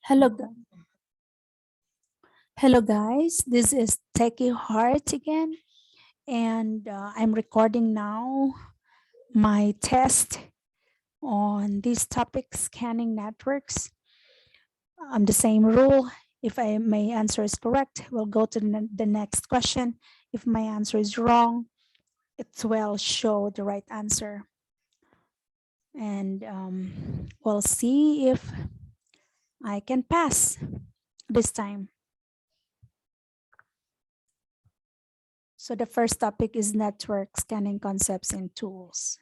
Hello, hello guys. This is Techie Heart again, and I'm recording now my test on this topic, scanning networks. The same rule. If my answer is correct, we'll go to the next question. If my answer is wrong, it will show the right answer, and we'll see if I can pass this time. So the first topic is network scanning concepts and tools.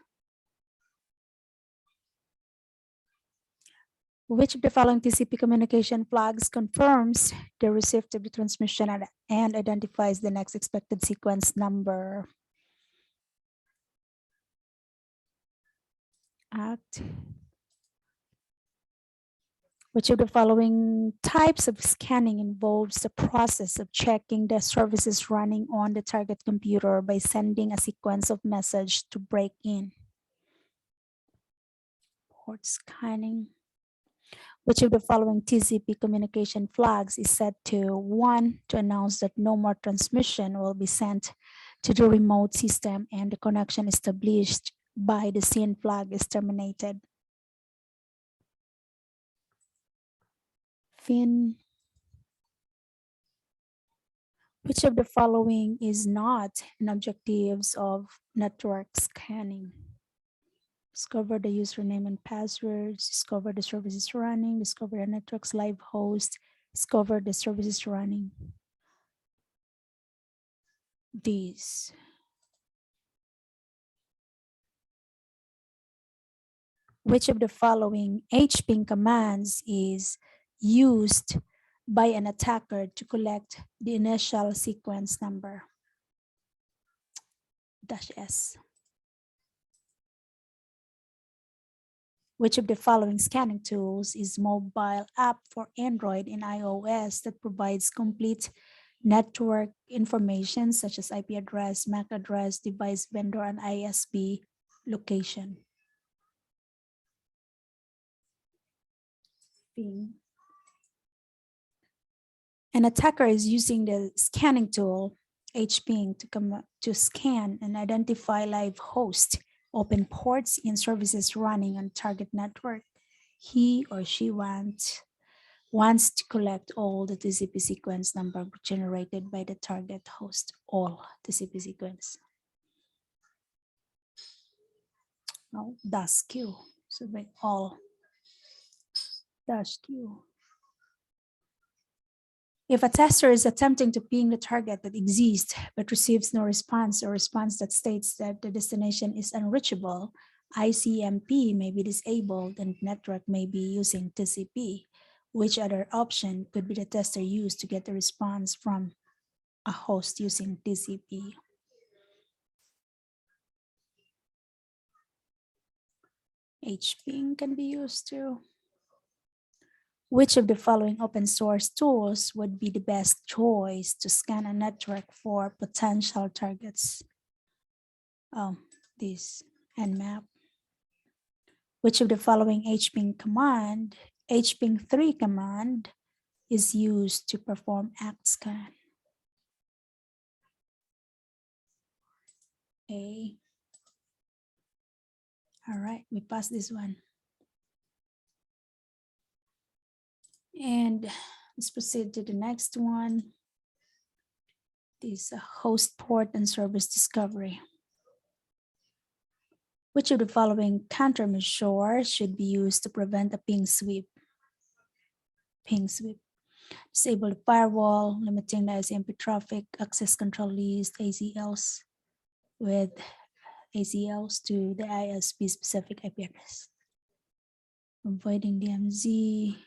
Which of the following TCP communication flags confirms the receipt of the transmission and identifies the next expected sequence number? Act. Which of the following types of scanning involves the process of checking the services running on the target computer by sending a sequence of messages to break in? Port scanning. Which of the following TCP communication flags is set to 1 to announce that no more transmission will be sent to the remote system and the connection established by the SYN flag is terminated? FIN. Which of the following is not an objectives of network scanning? Discover the username and passwords, discover the services running, discover the network's live host, discover the services running. These. Which of the following hping commands is used by an attacker to collect the initial sequence number? -S. Which of the following scanning tools is mobile app for Android and iOS that provides complete network information such as IP address, MAC address, device vendor, and ISP location? Bing. An attacker is using the scanning tool hping to scan and identify live host, open ports, and services running on target network. He or she wants to collect all the TCP sequence number generated by the target host, all TCP sequence. No, -Q. So by all -Q. If a tester is attempting to ping the target that exists but receives no response or response that states that the destination is unreachable, ICMP may be disabled and network may be using TCP. Which other option could be the tester used to get the response from a host using TCP? hping can be used too. Which of the following open source tools would be the best choice to scan a network for potential targets? Oh, this Nmap. Which of the following hping 3 command is used to perform act scan? A. All right, we passed this one. And let's proceed to the next one. This is host port and service discovery. Which of the following countermeasures should be used to prevent a ping sweep? Ping sweep. Disable the firewall, limiting the ICMP traffic, access control list, ACLs with ACLs to the ISP specific IP address. Avoiding DMZ.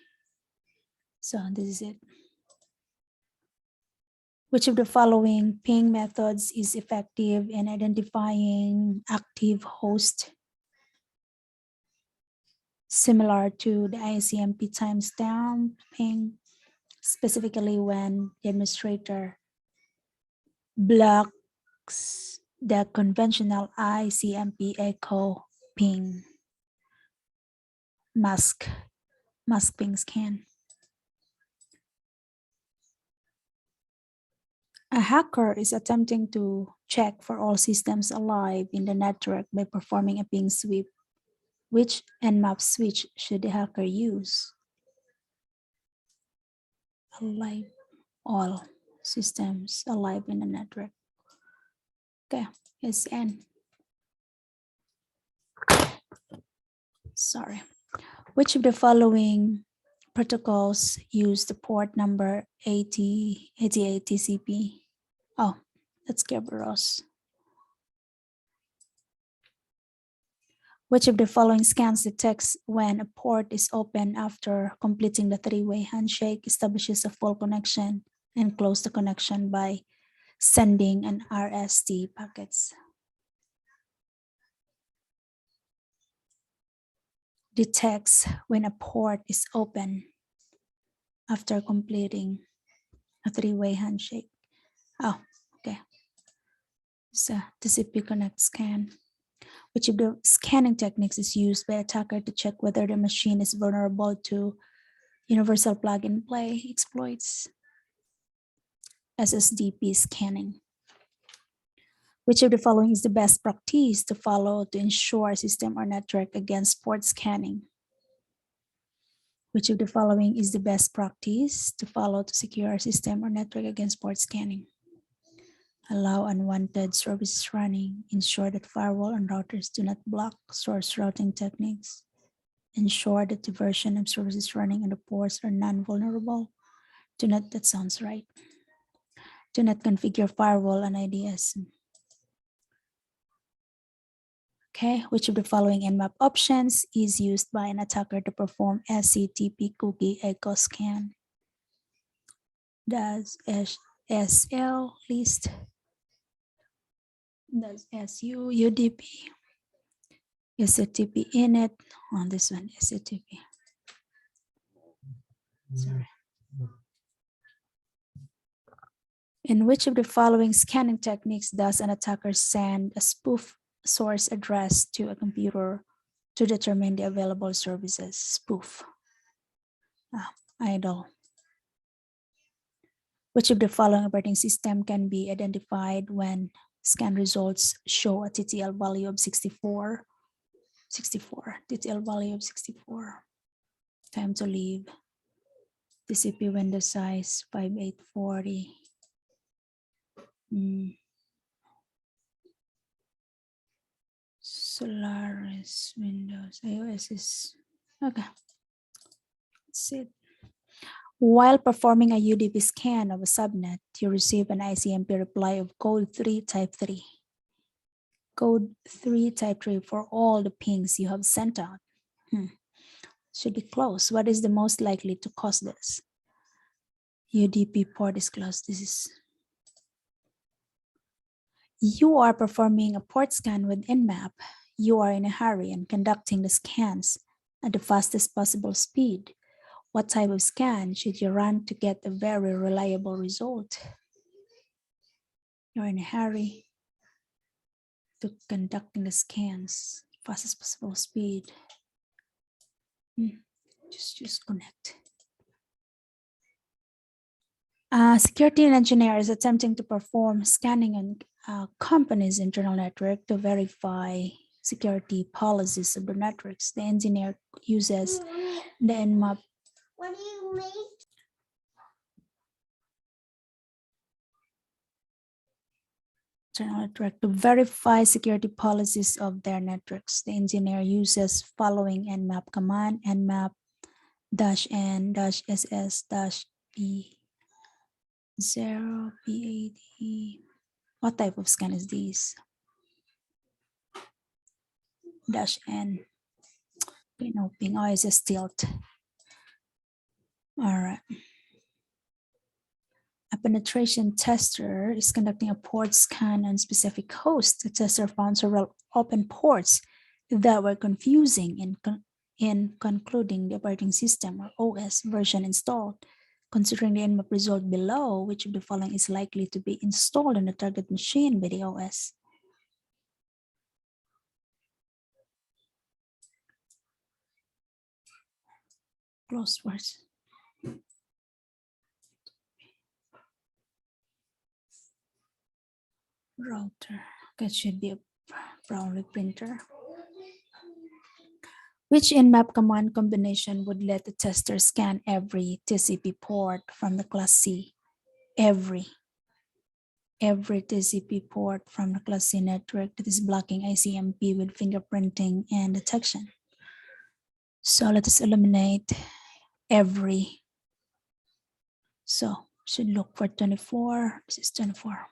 So this is it. Which of the following ping methods is effective in identifying active host? Similar to the ICMP timestamp ping, specifically when the administrator blocks the conventional ICMP echo ping mask ping scan. A hacker is attempting to check for all systems alive in the network by performing a ping sweep. Which Nmap switch should the hacker use? Alive, all systems alive in the network. Okay, it's N. Sorry. Which of the following protocols use the port number 88 TCP? Oh, that's Kerberos. Which of the following scans detects when a port is open after completing the three-way handshake, establishes a full connection, and close the connection by sending an RST packets? Detects when a port is open after completing a three-way handshake. Oh, okay. So TCP connect scan. Which of the scanning techniques is used by attacker to check whether the machine is vulnerable to universal plug-and-play exploits? SSDP scanning. Which of the following is the best practice to follow to ensure a system or network against port scanning? Which of the following is the best practice to follow to secure a system or network against port scanning? Allow unwanted services running. Ensure that firewall and routers do not block source routing techniques. Ensure that the version of services running on the ports are non-vulnerable. That sounds right. Do not configure firewall and IDS. Okay, which of the following Nmap options is used by an attacker to perform SCTP cookie echo scan? Does SL list? Does SU UDP? SCTP init on this one, SCTP. Sorry. In which of the following scanning techniques does an attacker send a spoof source address to a computer to determine the available services? Spoof. Idle. Which of the following operating system can be identified when scan results show a TTL value of 64? 64, TTL value of 64. Time to leave. TCP window size 5840. Solaris, Windows, iOS is, okay. That's it. While performing a UDP scan of a subnet, you receive an ICMP reply of code 3 type 3. Code 3 type 3 for all the pings you have sent out. Should be closed. What is the most likely to cause this? UDP port is closed. This is. You are performing a port scan with Nmap. You are in a hurry and conducting the scans at the fastest possible speed. What type of scan should you run to get a very reliable result? You're in a hurry to conducting the scans, fastest possible speed. Just connect. A security engineer is attempting to perform scanning on a company's internal network to verify security policies of the networks. The engineer uses the Nmap. What do you mean? Internal network to verify security policies of their networks. The engineer uses following Nmap command: nmap-n-ss-b0 PAD. What type of scan is this? -n. Okay, no ping. Oh, it's a tilt. All right. A penetration tester is conducting a port scan on specific host. The tester found several open ports that were confusing in concluding the operating system or OS version installed. Considering the Nmap result below, which of the following is likely to be installed on the target machine by the OS? Close words. router. Okay, it should be a Brownlee printer. Which in-map command combination would let the tester scan every TCP port from the class C? Every TCP port from the class C network that is blocking ICMP with fingerprinting and detection. So let us eliminate every. So should look for 24. This is 24.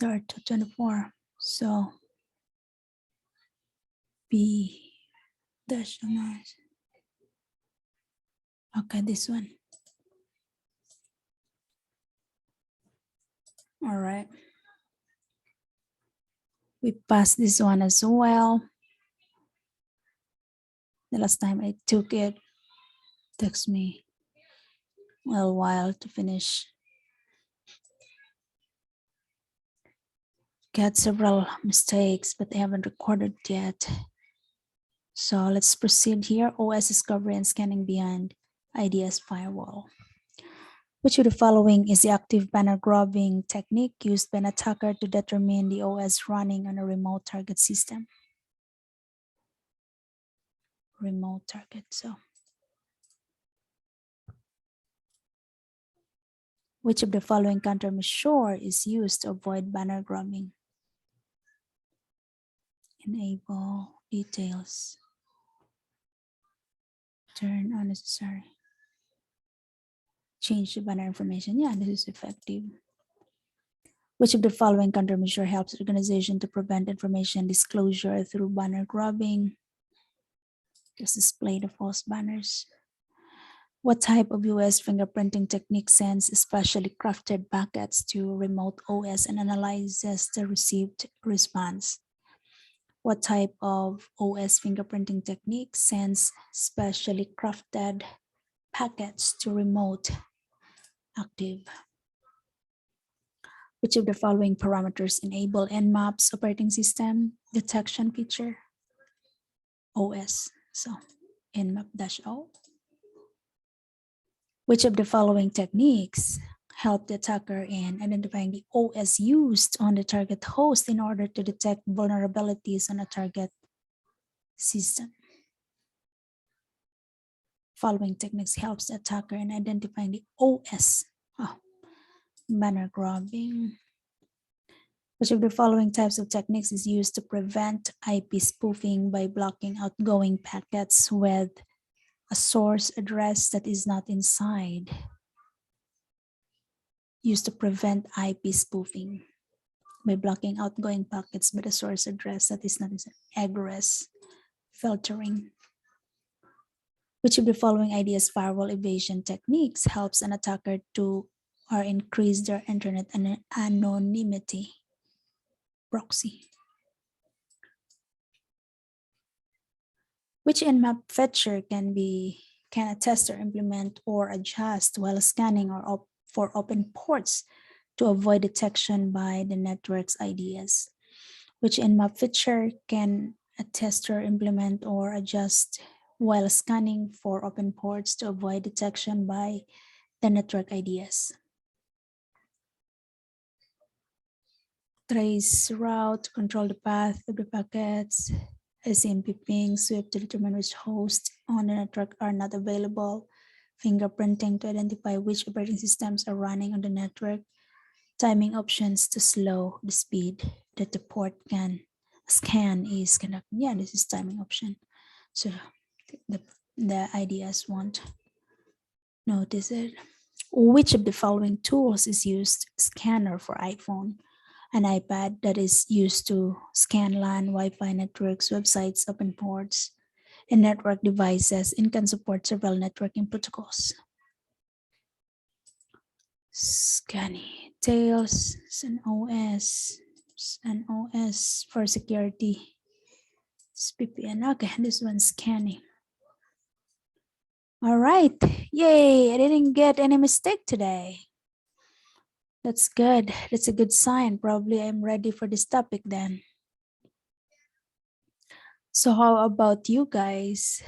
There are 24. So B dash minus. Okay, this one. All right. We passed this one as well. The last time I took it, takes me a while to finish. Got several mistakes, but they haven't recorded yet. So let's proceed here. OS discovery and scanning beyond IDS firewall. Which of the following is the active banner grabbing technique used by an attacker to determine the OS running on a remote target system? Remote target, so. Which of the following countermeasure is used to avoid banner grabbing? Enable details. Turn unnecessary. Change the banner information. Yeah, this is effective. Which of the following countermeasure helps the organization to prevent information disclosure through banner grabbing? Just display the false banners. What type of US fingerprinting technique sends specially crafted packets to remote OS and analyzes the received response? What type of OS fingerprinting technique sends specially crafted packets to remote active? Which of the following parameters enable Nmap's operating system detection feature? OS, so Nmap-O. Which of the following techniques help the attacker in identifying the OS used on the target host in order to detect vulnerabilities on a target system? Following techniques helps the attacker in identifying the OS. Banner grabbing. Which of the following types of techniques is used to prevent IP spoofing by blocking outgoing packets with a source address that is not inside? Used to prevent IP spoofing by blocking outgoing packets with a source address that is not inside. Egress filtering. Which of the following IDS firewall evasion techniques helps an attacker to or increase their internet anonymity? Proxy. Which Nmap feature can a tester implement or adjust while scanning or for open ports to avoid detection by the network's IDS? Which Nmap feature can a tester implement or adjust while scanning for open ports to avoid detection by the network IDS? Trace route, control the path of the packets, ICMP ping, sweep to determine which hosts on the network are not available, fingerprinting to identify which operating systems are running on the network, timing options to slow the speed that the port can scan is conducting. Yeah, this is timing option. So the IDS won't notice it. Which of the following tools is used scanner for iPhone? An iPad that is used to scan LAN, Wi-Fi networks, websites, open ports, and network devices, and can support several networking protocols. Scanning details, an OS for security. It's VPN. Okay, this one's scanning. All right, yay! I didn't get any mistake today. That's good. That's a good sign. Probably I'm ready for this topic then. So how about you guys?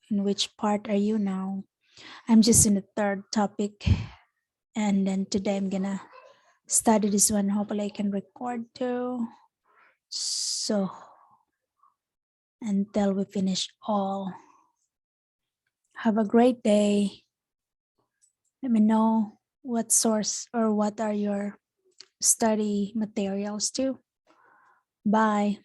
In which part are you now? I'm just in the third topic, and then today I'm gonna study this one. Hopefully I can record too. So until we finish all. Have a great day. Let me know what source or what are your study materials too. Bye.